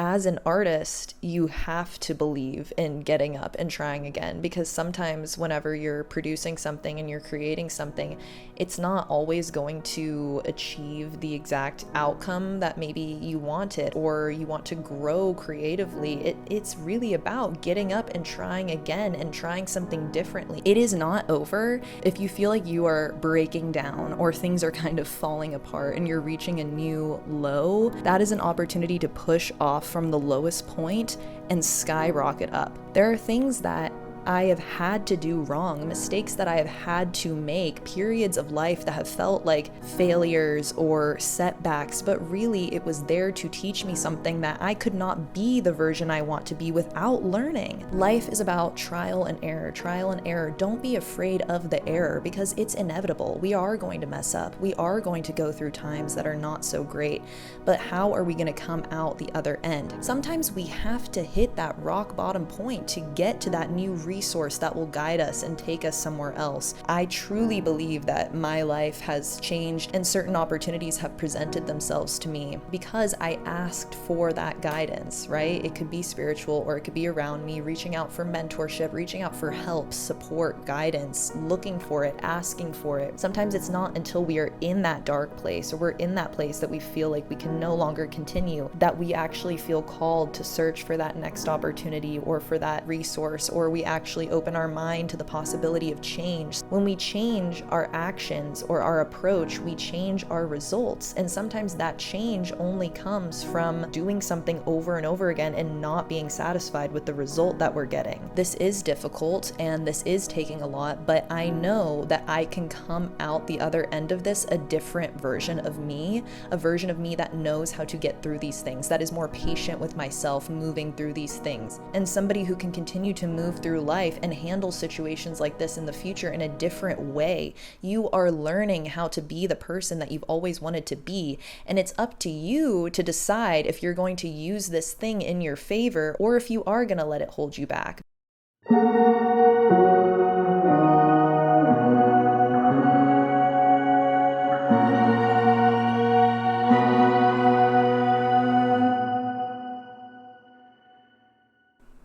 as an artist, you have to believe in getting up and trying again, because sometimes whenever you're producing something and you're creating something, it's not always going to achieve the exact outcome that maybe you wanted, or you want to grow creatively. It's really about getting up and trying again and trying something differently. It is not over. If you feel like you are breaking down or things are kind of falling apart and you're reaching a new low, that is an opportunity to push off from the lowest point and skyrocket up. There are things that I have had to do wrong, mistakes that I have had to make, periods of life that have felt like failures or setbacks, but really it was there to teach me something that I could not be the version I want to be without learning. Life is about trial and error, trial and error. Don't be afraid of the error, because it's inevitable. We are going to mess up. We are going to go through times that are not so great, but how are we going to come out the other end? Sometimes we have to hit that rock bottom point to get to that new resource that will guide us and take us somewhere else. I truly believe that my life has changed and certain opportunities have presented themselves to me because I asked for that guidance, right? It could be spiritual or it could be around me, reaching out for mentorship, reaching out for help, support, guidance, looking for it, asking for it. Sometimes it's not until we are in that dark place or we're in that place that we feel like we can no longer continue that we actually feel called to search for that next opportunity or for that resource, or we actually open our mind to the possibility of change. When we change our actions or our approach, we change our results. And sometimes that change only comes from doing something over and over again and not being satisfied with the result that we're getting. This is difficult and this is taking a lot, but I know that I can come out the other end of this a different version of me, a version of me that knows how to get through these things, that is more patient with myself moving through these things, and somebody who can continue to move through life and handle situations like this in the future in a different way. You are learning how to be the person that you've always wanted to be, and it's up to you to decide if you're going to use this thing in your favor or if you are going to let it hold you back.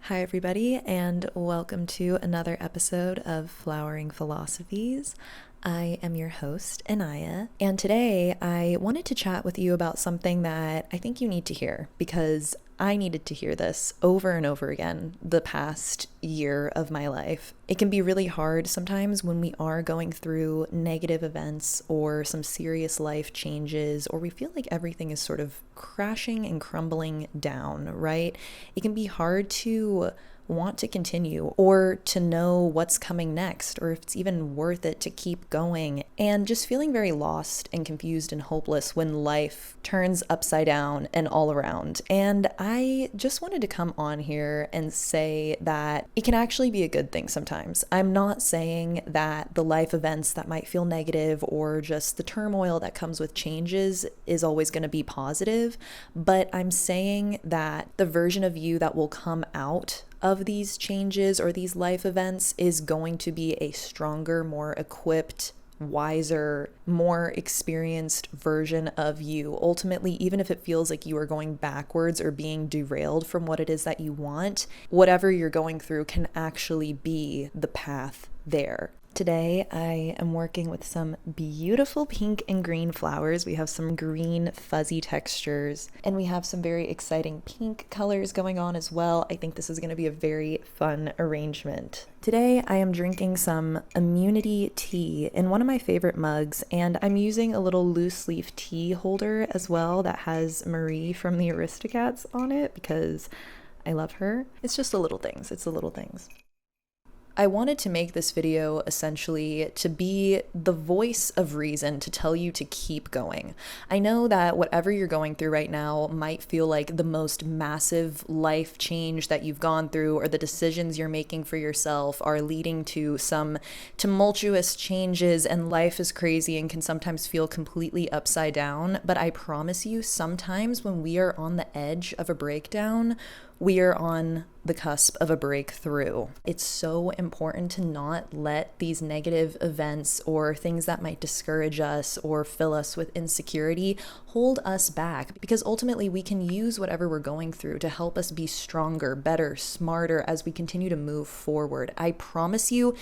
Hi everybody, and welcome to another episode of Flowering Philosophies. I am your host, Inayah, and today I wanted to chat with you about something that I think you need to hear, because I needed to hear this over and over again the past year of my life. It can be really hard sometimes when we are going through negative events or some serious life changes, or we feel like everything is sort of crashing and crumbling down, right? It can be hard to want to continue or to know what's coming next, or if it's even worth it to keep going, and just feeling very lost and confused and hopeless when life turns upside down and all around. And I just wanted to come on here and say that it can actually be a good thing sometimes. I'm not saying that the life events that might feel negative or just the turmoil that comes with changes is always going to be positive, but I'm saying that the version of you that will come out of these changes or these life events is going to be a stronger, more equipped, wiser, more experienced version of you. Ultimately, even if it feels like you are going backwards or being derailed from what it is that you want, whatever you're going through can actually be the path there. Today, I am working with some beautiful pink and green flowers. We have some green fuzzy textures, and we have some very exciting pink colors going on as well. I think this is going to be a very fun arrangement. Today, I am drinking some immunity tea in one of my favorite mugs, and I'm using a little loose leaf tea holder as well that has Marie from the Aristocats on it because I love her. It's just the little things. It's the little things. I wanted to make this video essentially to be the voice of reason to tell you to keep going. I know that whatever you're going through right now might feel like the most massive life change that you've gone through, or the decisions you're making for yourself are leading to some tumultuous changes, and life is crazy and can sometimes feel completely upside down. But I promise you, sometimes when we are on the edge of a breakdown, we are on the cusp of a breakthrough. It's so important to not let these negative events or things that might discourage us or fill us with insecurity hold us back, because ultimately we can use whatever we're going through to help us be stronger, better, smarter as we continue to move forward. I promise you,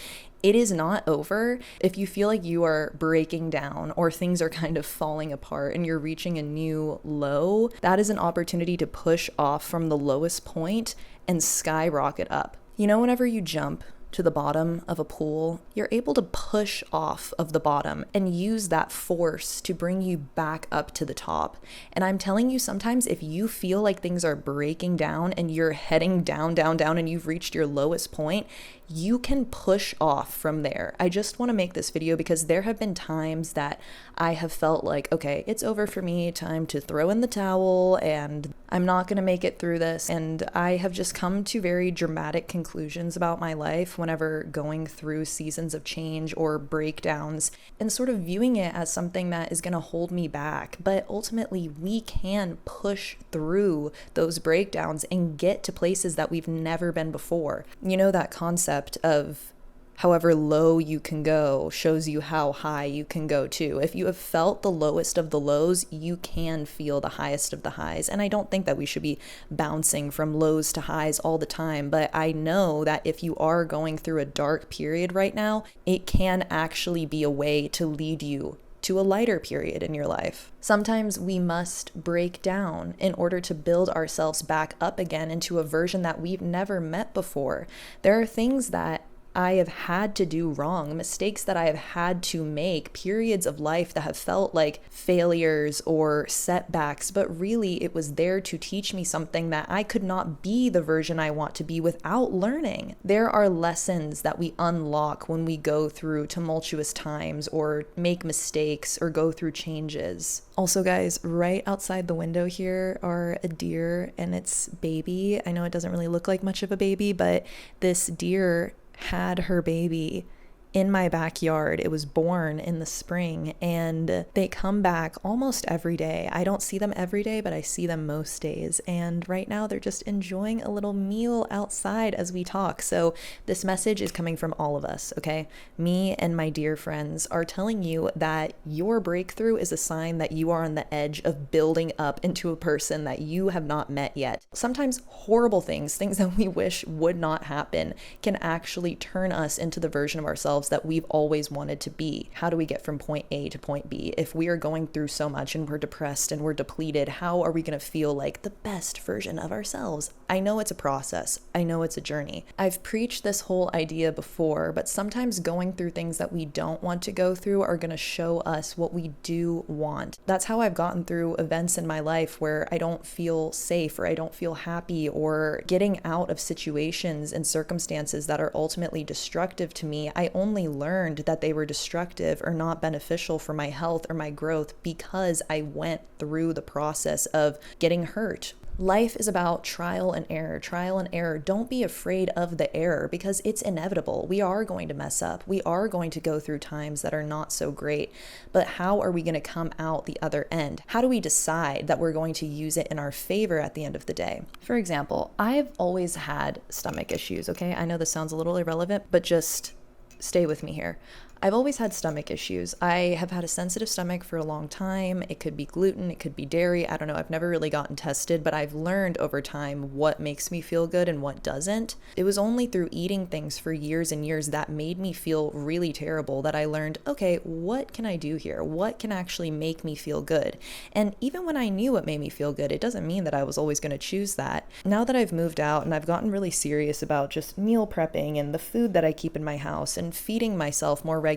it is not over. If you feel like you are breaking down or things are kind of falling apart and you're reaching a new low, that is an opportunity to push off from the lowest point and skyrocket up. You know, whenever you jump to the bottom of a pool, you're able to push off of the bottom and use that force to bring you back up to the top. And I'm telling you, sometimes if you feel like things are breaking down and you're heading down, down, down, and you've reached your lowest point, you can push off from there. I just want to make this video because there have been times that I have felt like, okay, it's over for me, time to throw in the towel, and I'm not going to make it through this. And I have just come to very dramatic conclusions about my life whenever going through seasons of change or breakdowns, and sort of viewing it as something that is going to hold me back. But ultimately, we can push through those breakdowns and get to places that we've never been before. You know, that concept of however low you can go shows you how high you can go too. If you have felt the lowest of the lows, you can feel the highest of the highs. And I don't think that we should be bouncing from lows to highs all the time, but I know that if you are going through a dark period right now, it can actually be a way to lead you to a lighter period in your life. Sometimes we must break down in order to build ourselves back up again into a version that we've never met before. There are things that I have had to do wrong, mistakes that I have had to make, periods of life that have felt like failures or setbacks, but really it was there to teach me something that I could not be the version I want to be without learning. There are lessons that we unlock when we go through tumultuous times or make mistakes or go through changes. Also, guys, right outside the window here are a deer and its baby. I know it doesn't really look like much of a baby, but this deer had her baby in my backyard. It was born in the spring, and they come back almost every day. I don't see them every day, but I see them most days. And right now they're just enjoying a little meal outside as we talk. So this message is coming from all of us, okay? Me and my dear friends are telling you that your breakthrough is a sign that you are on the edge of building up into a person that you have not met yet. Sometimes horrible things that we wish would not happen, can actually turn us into the version of ourselves that we've always wanted to be. How do we get from point A to point B? If we are going through so much and we're depressed and we're depleted, how are we going to feel like the best version of ourselves? I know it's a process. I know it's a journey. I've preached this whole idea before, but sometimes going through things that we don't want to go through are going to show us what we do want. That's how I've gotten through events in my life where I don't feel safe or I don't feel happy, or getting out of situations and circumstances that are ultimately destructive to me. I only learned that they were destructive or not beneficial for my health or my growth because I went through the process of getting hurt. Life is about trial and error, trial and error. Don't be afraid of the error because it's inevitable. We are going to mess up. We are going to go through times that are not so great. But how are we going to come out the other end? How do we decide that we're going to use it in our favor at the end of the day? For example, I've always had stomach issues, okay? I know this sounds a little irrelevant, but just stay with me here. I've always had stomach issues. I have had a sensitive stomach for a long time. It could be gluten, it could be dairy. I don't know. I've never really gotten tested, but I've learned over time what makes me feel good and what doesn't. It was only through eating things for years and years that made me feel really terrible that I learned, okay, what can I do here? What can actually make me feel good? And even when I knew what made me feel good, it doesn't mean that I was always going to choose that. Now that I've moved out and I've gotten really serious about just meal prepping and the food that I keep in my house and feeding myself more regularly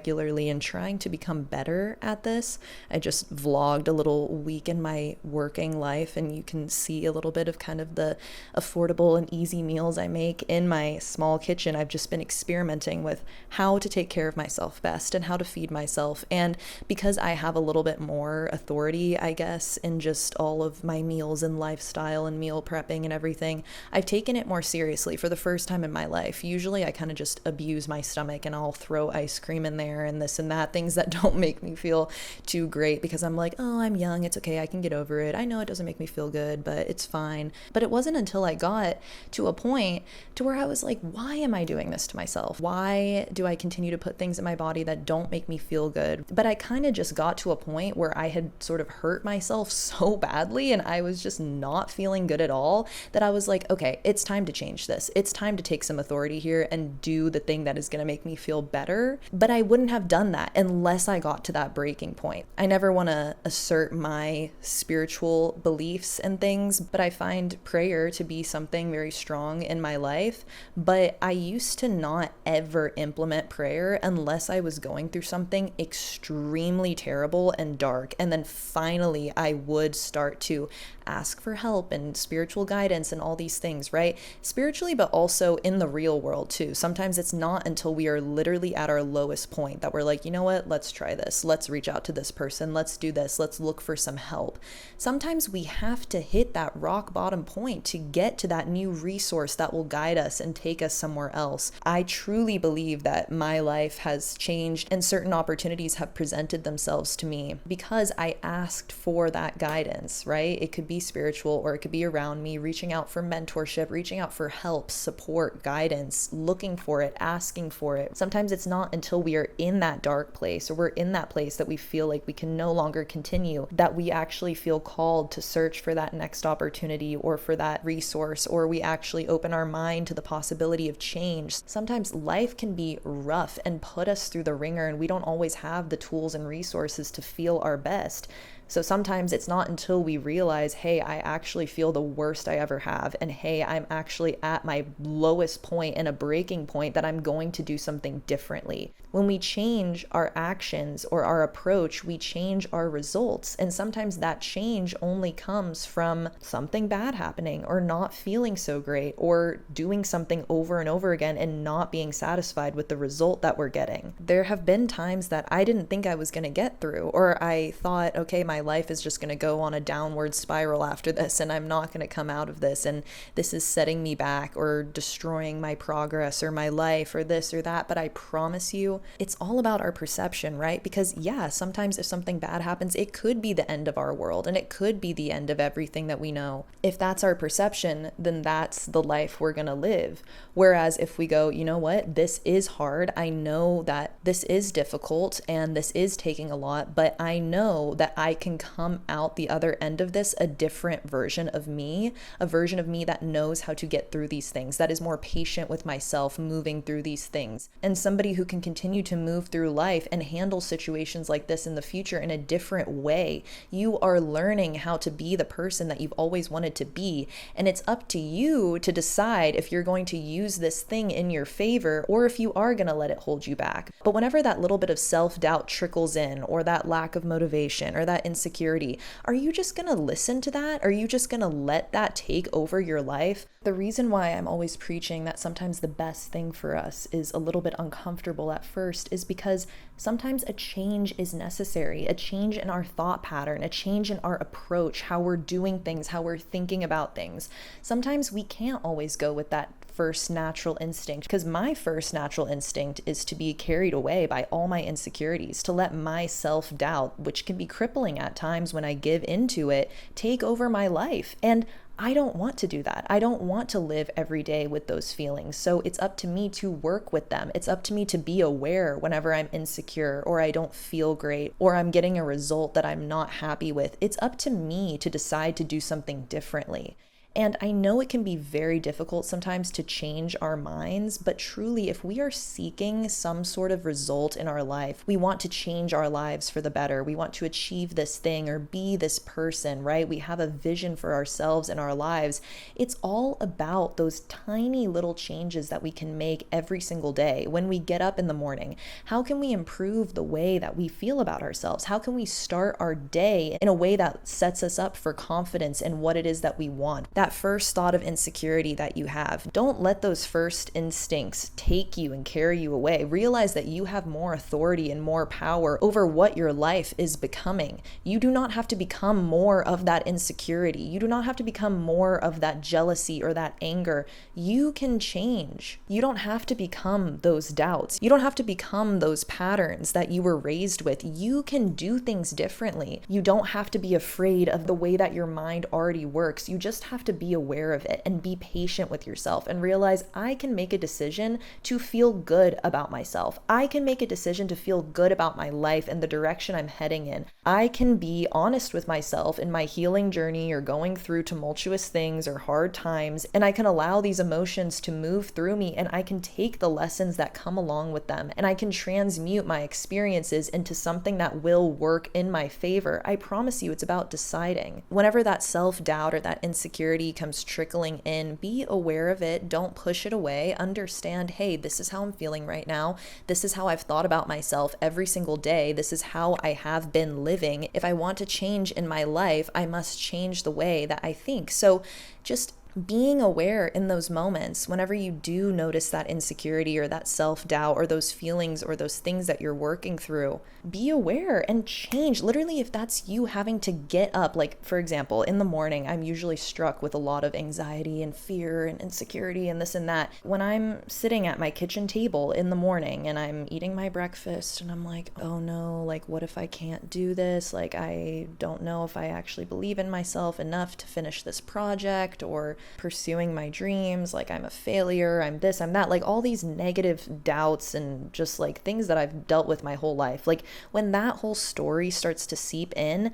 and trying to become better at this. I just vlogged a little week in my working life, and you can see a little bit of kind of the affordable and easy meals I make in my small kitchen. I've just been experimenting with how to take care of myself best and how to feed myself. And because I have a little bit more authority, I guess, in just all of my meals and lifestyle and meal prepping and everything, I've taken it more seriously for the first time in my life. Usually I kind of just abuse my stomach and I'll throw ice cream in there there and this and that, things that don't make me feel too great because I'm like, oh, I'm young, it's okay, I can get over it. I know it doesn't make me feel good, but it's fine. But it wasn't until I got to a point to where I was like, why am I doing this to myself? Why do I continue to put things in my body that don't make me feel good? But I kind of just got to a point where I had sort of hurt myself so badly and I was just not feeling good at all that I was like, okay, it's time to change this. It's time to take some authority here and do the thing that is going to make me feel better. But I wouldn't have done that unless I got to that breaking point. I never want to assert my spiritual beliefs and things, but I find prayer to be something very strong in my life. But I used to not ever implement prayer unless I was going through something extremely terrible and dark. And then finally, I would start to ask for help and spiritual guidance and all these things, right? Spiritually, but also in the real world too. Sometimes it's not until we are literally at our lowest point that we're like, you know what, let's try this. Let's reach out to this person. Let's do this. Let's look for some help. Sometimes we have to hit that rock bottom point to get to that new resource that will guide us and take us somewhere else. I truly believe that my life has changed and certain opportunities have presented themselves to me because I asked for that guidance, right? It could be spiritual or it could be around me, reaching out for mentorship, reaching out for help, support, guidance, looking for it, asking for it. Sometimes it's not until we are in that dark place or we're in that place that we feel like we can no longer continue that we actually feel called to search for that next opportunity or for that resource, or we actually open our mind to the possibility of change. Sometimes life can be rough and put us through the ringer and we don't always have the tools and resources to feel our best. So sometimes it's not until we realize, hey, I actually feel the worst I ever have, and hey, I'm actually at my lowest point and a breaking point that I'm going to do something differently. When we change our actions or our approach, we change our results. And sometimes that change only comes from something bad happening or not feeling so great or doing something over and over again and not being satisfied with the result that we're getting. There have been times that I didn't think I was going to get through, or I thought, okay, my life is just going to go on a downward spiral after this and I'm not going to come out of this and this is setting me back or destroying my progress or my life or this or that. But I promise you, it's all about our perception, right? Because yeah, sometimes if something bad happens, it could be the end of our world and it could be the end of everything that we know. If that's our perception, then that's the life we're going to live. Whereas if we go, you know what, this is hard. I know that this is difficult and this is taking a lot, but I know that I can come out the other end of this a different version of me, a version of me that knows how to get through these things, that is more patient with myself moving through these things, and somebody who can continue to move through life and handle situations like this in the future in a different way. You are learning how to be the person that you've always wanted to be, and it's up to you to decide if you're going to use this thing in your favor or if you are going to let it hold you back. But whenever that little bit of self-doubt trickles in, or that lack of motivation or that insecurity, are you just going to listen to that? Are you just going to let that take over your life? The reason why I'm always preaching that sometimes the best thing for us is a little bit uncomfortable at first is because sometimes a change is necessary, a change in our thought pattern, a change in our approach, how we're doing things, how we're thinking about things. Sometimes we can't always go with that first natural instinct, because my first natural instinct is to be carried away by all my insecurities, to let my self-doubt, which can be crippling at times when I give into it, take over my life. And I don't want to do that. I don't want to live every day with those feelings. So it's up to me to work with them. It's up to me to be aware whenever I'm insecure or I don't feel great or I'm getting a result that I'm not happy with. It's up to me to decide to do something differently. And I know it can be very difficult sometimes to change our minds, but truly, if we are seeking some sort of result in our life, we want to change our lives for the better. We want to achieve this thing or be this person, right? We have a vision for ourselves and our lives. It's all about those tiny little changes that we can make every single day. When we get up in the morning, how can we improve the way that we feel about ourselves? How can we start our day in a way that sets us up for confidence in what it is that we want? That that first thought of insecurity that you have, don't let those first instincts take you and carry you away. Realize that you have more authority and more power over what your life is becoming. You do not have to become more of that insecurity. You do not have to become more of that jealousy or that anger. You can change. You don't have to become those doubts. You don't have to become those patterns that you were raised with. You can do things differently. You don't have to be afraid of the way that your mind already works. You just have to be aware of it and be patient with yourself and realize I can make a decision to feel good about myself. I can make a decision to feel good about my life and the direction I'm heading in. I can be honest with myself in my healing journey or going through tumultuous things or hard times, and I can allow these emotions to move through me, and I can take the lessons that come along with them, and I can transmute my experiences into something that will work in my favor. I promise you, it's about deciding. Whenever that self-doubt or that insecurity comes trickling in, be aware of it. Don't push it away. Understand, hey, this is how I'm feeling right now. This is how I've thought about myself every single day. This is how I have been living. If I want to change in my life, I must change the way that I think. So just being aware in those moments, whenever you do notice that insecurity or that self-doubt or those feelings or those things that you're working through, be aware and change. Literally, if that's you having to get up, like for example, in the morning, I'm usually struck with a lot of anxiety and fear and insecurity and this and that. When I'm sitting at my kitchen table in the morning and I'm eating my breakfast and I'm like, oh no, like what if I can't do this? Like I don't know if I actually believe in myself enough to finish this project or pursuing my dreams, like I'm a failure, I'm this, I'm that, like all these negative doubts and just like things that I've dealt with my whole life. Like when that whole story starts to seep in,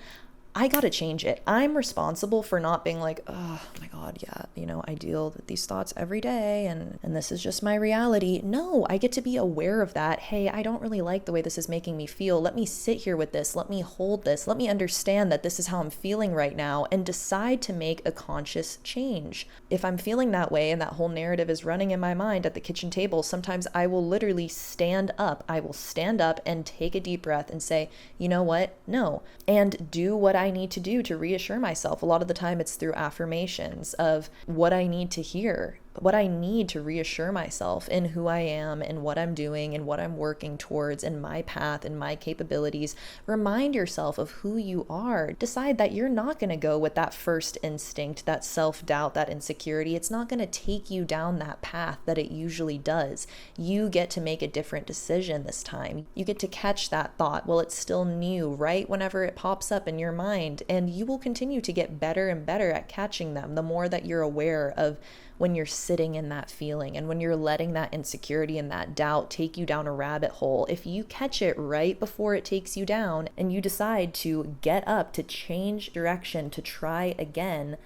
I gotta change it. I'm responsible for not being like, oh my God, yeah, I deal with these thoughts every day and this is just my reality. No, I get to be aware of that. Hey, I don't really like the way this is making me feel. Let me sit here with this. Let me hold this. Let me understand that this is how I'm feeling right now and decide to make a conscious change. If I'm feeling that way and that whole narrative is running in my mind at the kitchen table, sometimes I will literally stand up. I will stand up and take a deep breath and say, you know what? No. And do what I need to do to reassure myself. A lot of the time it's through affirmations of what I need to hear, what I need to reassure myself in who I am and what I'm doing and what I'm working towards and my path and my capabilities. Remind yourself of who you are. Decide that you're not going to go with that first instinct, that self-doubt, that insecurity. It's not going to take you down that path that it usually does. You get to make a different decision this time. You get to catch that thought while it's still new, right whenever it pops up in your mind, and you will continue to get better and better at catching them the more that you're aware of when you're sitting in that feeling and when you're letting that insecurity and that doubt take you down a rabbit hole. If you catch it right before it takes you down and you decide to get up, to change direction, to try again,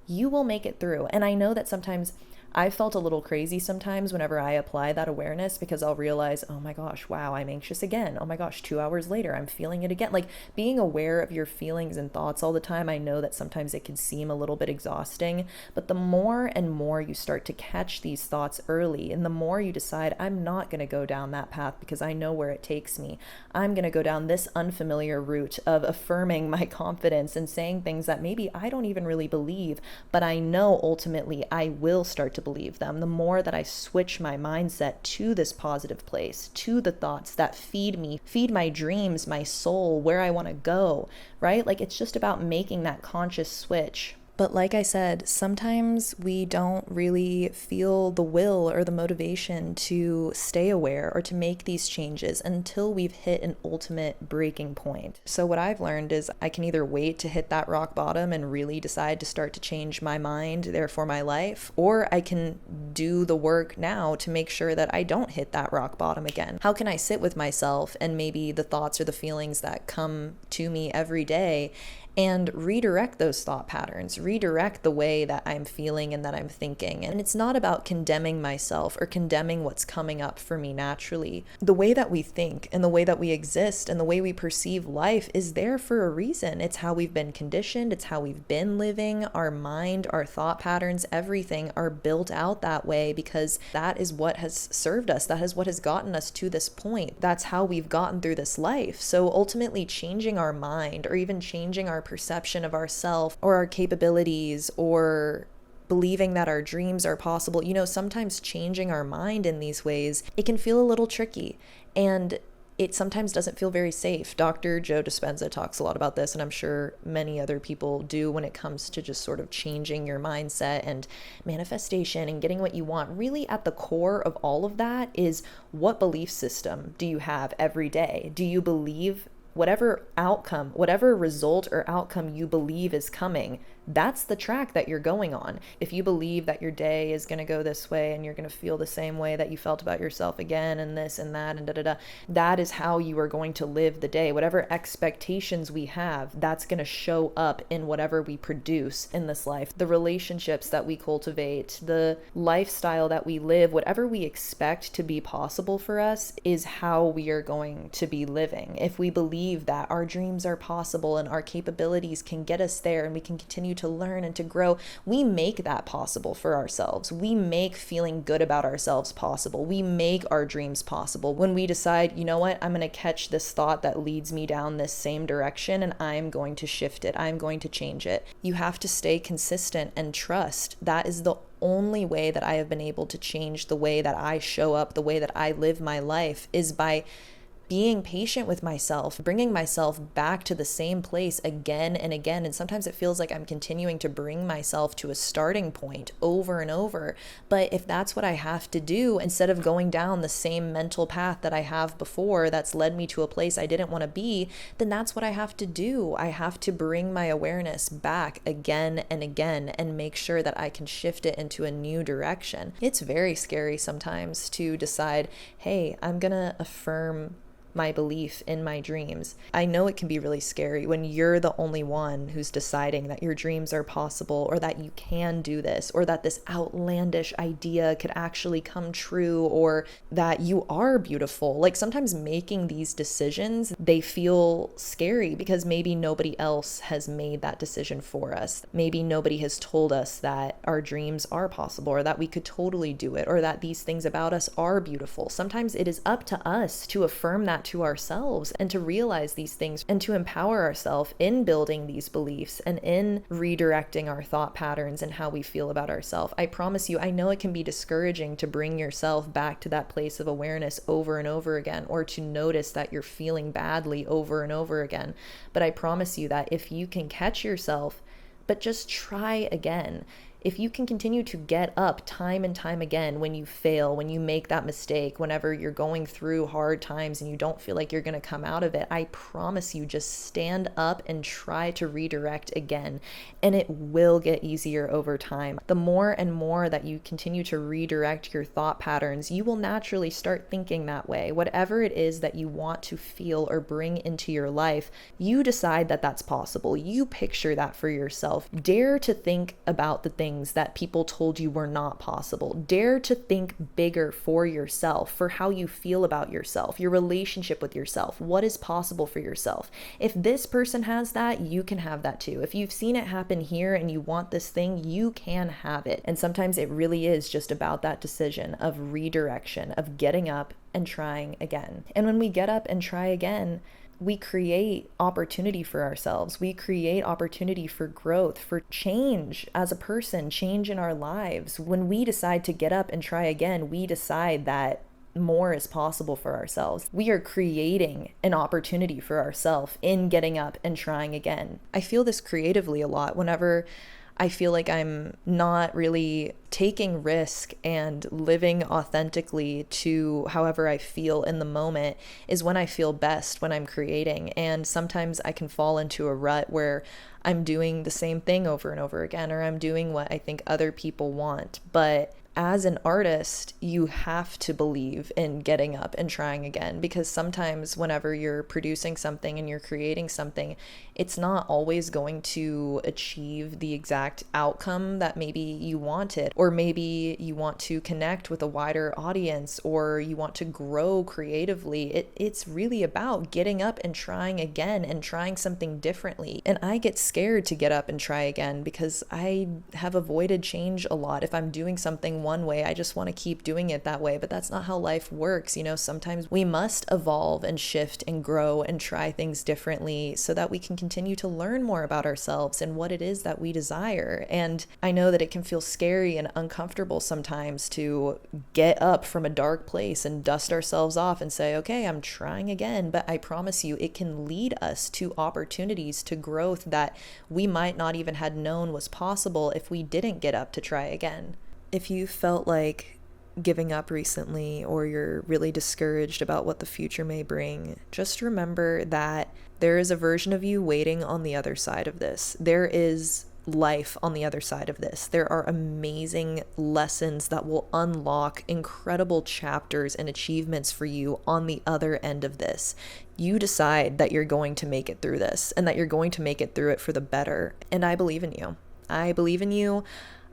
you will make it through. And I know that sometimes I felt a little crazy sometimes whenever I apply that awareness, because I'll realize, oh my gosh, wow, I'm anxious again. Oh my gosh, 2 hours later, I'm feeling it again. Like being aware of your feelings and thoughts all the time, I know that sometimes it can seem a little bit exhausting, but the more and more you start to catch these thoughts early, and the more you decide, I'm not going to go down that path because I know where it takes me. I'm going to go down this unfamiliar route of affirming my confidence and saying things that maybe I don't even really believe, but I know ultimately I will start to believe them. The more that I switch my mindset to this positive place, to the thoughts that feed me, feed my dreams, my soul, where I want to go, right? Like it's just about making that conscious switch. But like I said, sometimes we don't really feel the will or the motivation to stay aware or to make these changes until we've hit an ultimate breaking point. So what I've learned is I can either wait to hit that rock bottom and really decide to start to change my mind, therefore my life, or I can do the work now to make sure that I don't hit that rock bottom again. How can I sit with myself and maybe the thoughts or the feelings that come to me every day and redirect those thought patterns, redirect the way that I'm feeling and that I'm thinking. And it's not about condemning myself or condemning what's coming up for me naturally. The way that we think and the way that we exist and the way we perceive life is there for a reason. It's how we've been conditioned. It's how we've been living. Our mind, our thought patterns, everything are built out that way because that is what has served us. That is what has gotten us to this point. That's how we've gotten through this life. So ultimately changing our mind or even changing our perception of ourselves or our capabilities or believing that our dreams are possible. Sometimes changing our mind in these ways, it can feel a little tricky, and it sometimes doesn't feel very safe. Dr. Joe Dispenza talks a lot about this, and I'm sure many other people do when it comes to just sort of changing your mindset and manifestation and getting what you want. Really, at the core of all of that is, what belief system do you have every day? Do you believe whatever outcome, whatever result or outcome you believe is coming, that's the track that you're going on. If you believe that your day is going to go this way and you're going to feel the same way that you felt about yourself again and this and that and da-da-da, that is how you are going to live the day. Whatever expectations we have, that's going to show up in whatever we produce in this life. The relationships that we cultivate, the lifestyle that we live, whatever we expect to be possible for us is how we are going to be living. If we believe that our dreams are possible and our capabilities can get us there and we can continue to learn and to grow, we make that possible for ourselves. We make feeling good about ourselves possible. We make our dreams possible when we decide, you know what, I'm going to catch this thought that leads me down this same direction and I'm going to shift it. I'm going to change it. You have to stay consistent and trust. That is the only way that I have been able to change the way that I show up, the way that I live my life, is by being patient with myself, bringing myself back to the same place again and again. And sometimes it feels like I'm continuing to bring myself to a starting point over and over. But if that's what I have to do, instead of going down the same mental path that I have before that's led me to a place I didn't want to be, then that's what I have to do. I have to bring my awareness back again and again and make sure that I can shift it into a new direction. It's very scary sometimes to decide, hey, I'm gonna affirm my belief in my dreams. I know it can be really scary when you're the only one who's deciding that your dreams are possible, or that you can do this, or that this outlandish idea could actually come true, or that you are beautiful. Like, sometimes making these decisions, they feel scary because maybe nobody else has made that decision for us. Maybe nobody has told us that our dreams are possible, or that we could totally do it, or that these things about us are beautiful. Sometimes it is up to us to affirm that to ourselves and to realize these things and to empower ourselves in building these beliefs and in redirecting our thought patterns and how we feel about ourselves. I promise you, I know it can be discouraging to bring yourself back to that place of awareness over and over again, or to notice that you're feeling badly over and over again. But I promise you that if you can catch yourself, but just try again. If you can continue to get up time and time again when you fail, when you make that mistake, whenever you're going through hard times and you don't feel like you're going to come out of it, I promise you, just stand up and try to redirect again. And it will get easier over time. The more and more that you continue to redirect your thought patterns, you will naturally start thinking that way. Whatever it is that you want to feel or bring into your life, you decide that that's possible. You picture that for yourself. Dare to think about the things that people told you were not possible. Dare to think bigger for yourself, for how you feel about yourself, your relationship with yourself, what is possible for yourself. If this person has that, you can have that too. If you've seen it happen here and you want this thing, you can have it. And sometimes it really is just about that decision of redirection, of getting up and trying again. And when we get up and try again, we create opportunity for ourselves. We create opportunity for growth, for change as a person, change in our lives. When we decide to get up and try again, we decide that more is possible for ourselves. We are creating an opportunity for ourselves in getting up and trying again. I feel this creatively a lot whenever I feel like I'm not really taking risk and living authentically to however I feel in the moment is when I feel best, when I'm creating. And sometimes I can fall into a rut where I'm doing the same thing over and over again, or I'm doing what I think other people want. But as an artist, you have to believe in getting up and trying again, because sometimes whenever you're producing something and you're creating something, it's not always going to achieve the exact outcome that maybe you wanted, or maybe you want to connect with a wider audience, or you want to grow creatively. It's really about getting up and trying again and trying something differently. And I get scared to get up and try again because I have avoided change a lot. If I'm doing something one way, I just want to keep doing it that way, but that's not how life works. Sometimes we must evolve and shift and grow and try things differently so that we can continue to learn more about ourselves and what it is that we desire. And I know that it can feel scary and uncomfortable sometimes to get up from a dark place and dust ourselves off and say, okay, I'm trying again. But I promise you, it can lead us to opportunities, to growth that we might not even had known was possible if we didn't get up to try again. If you felt like giving up recently, or you're really discouraged about what the future may bring, just remember that there is a version of you waiting on the other side of this. There is life on the other side of this. There are amazing lessons that will unlock incredible chapters and achievements for you on the other end of this. You decide that you're going to make it through this, and that you're going to make it through it for the better. And I believe in you. I believe in you.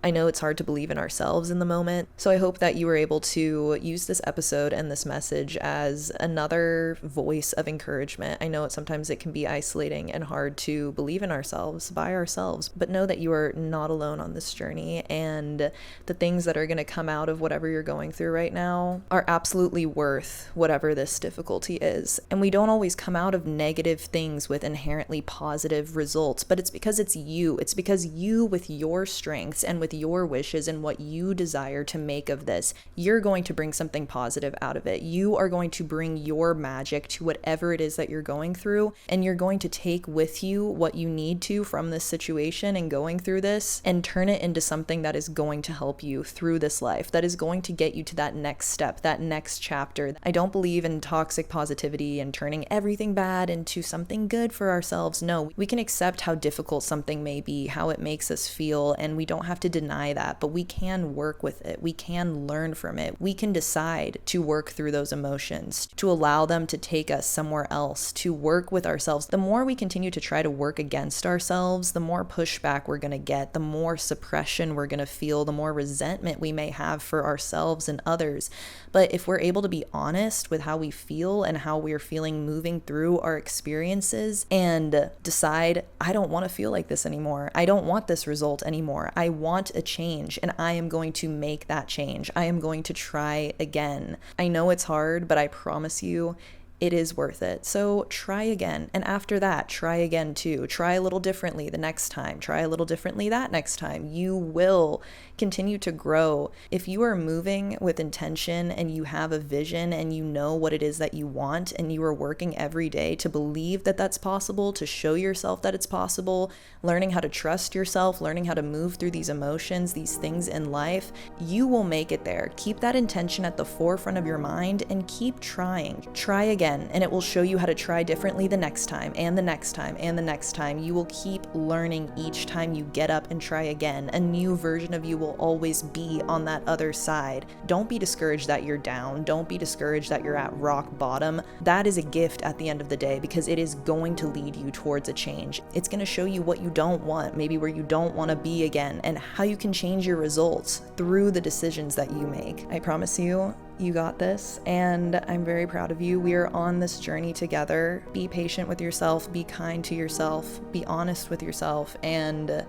I know it's hard to believe in ourselves in the moment, so I hope that you were able to use this episode and this message as another voice of encouragement. I know sometimes it can be isolating and hard to believe in ourselves by ourselves, but know that you are not alone on this journey, and the things that are going to come out of whatever you're going through right now are absolutely worth whatever this difficulty is. And we don't always come out of negative things with inherently positive results, but it's because it's you. It's because you, with your strengths and with your wishes and what you desire to make of this, you're going to bring something positive out of it. You are going to bring your magic to whatever it is that you're going through, and you're going to take with you what you need to from this situation and going through this, and turn it into something that is going to help you through this life, that is going to get you to that next step, that next chapter. I don't believe in toxic positivity and turning everything bad into something good for ourselves. No, we can accept how difficult something may be, how it makes us feel, and we don't have to deny that, but we can work with it. We can learn from it. We can decide to work through those emotions, to allow them to take us somewhere else, to work with ourselves. The more we continue to try to work against ourselves, the more pushback we're going to get, the more suppression we're going to feel, the more resentment we may have for ourselves and others. But if we're able to be honest with how we feel and how we're feeling moving through our experiences, and decide, I don't want to feel like this anymore. I don't want this result anymore. I want a change, and I am going to make that change. I am going to try again. I know it's hard, but I promise you, it is worth it. So try again. And after that, try again too. Try a little differently the next time. Try a little differently that next time. You will continue to grow. If you are moving with intention and you have a vision and you know what it is that you want, and you are working every day to believe that that's possible, to show yourself that it's possible, learning how to trust yourself, learning how to move through these emotions, these things in life, you will make it there. Keep that intention at the forefront of your mind and keep trying. Try again. And it will show you how to try differently the next time, and the next time, and the next time. You will keep learning each time you get up and try again. A new version of you will always be on that other side. Don't be discouraged that you're down. Don't be discouraged that you're at rock bottom. That is a gift at the end of the day, because it is going to lead you towards a change. It's going to show you what you don't want, maybe where you don't want to be again, and how you can change your results through the decisions that you make. I promise you, you got this, and I'm very proud of you. We are on this journey together. Be patient with yourself, be kind to yourself, be honest with yourself, and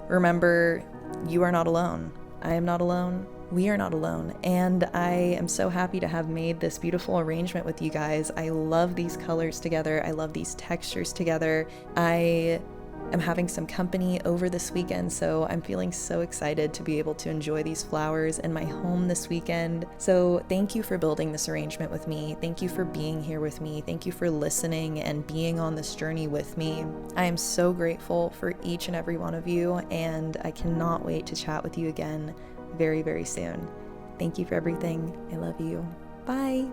remember, you are not alone. I am not alone. We are not alone. And I am so happy to have made this beautiful arrangement with you guys. I love these colors together. I love these textures together. I'm having some company over this weekend, so I'm feeling so excited to be able to enjoy these flowers in my home this weekend. So thank you for building this arrangement with me. Thank you for being here with me. Thank you for listening and being on this journey with me. I am so grateful for each and every one of you, and I cannot wait to chat with you again very, very soon. Thank you for everything. I love you. Bye.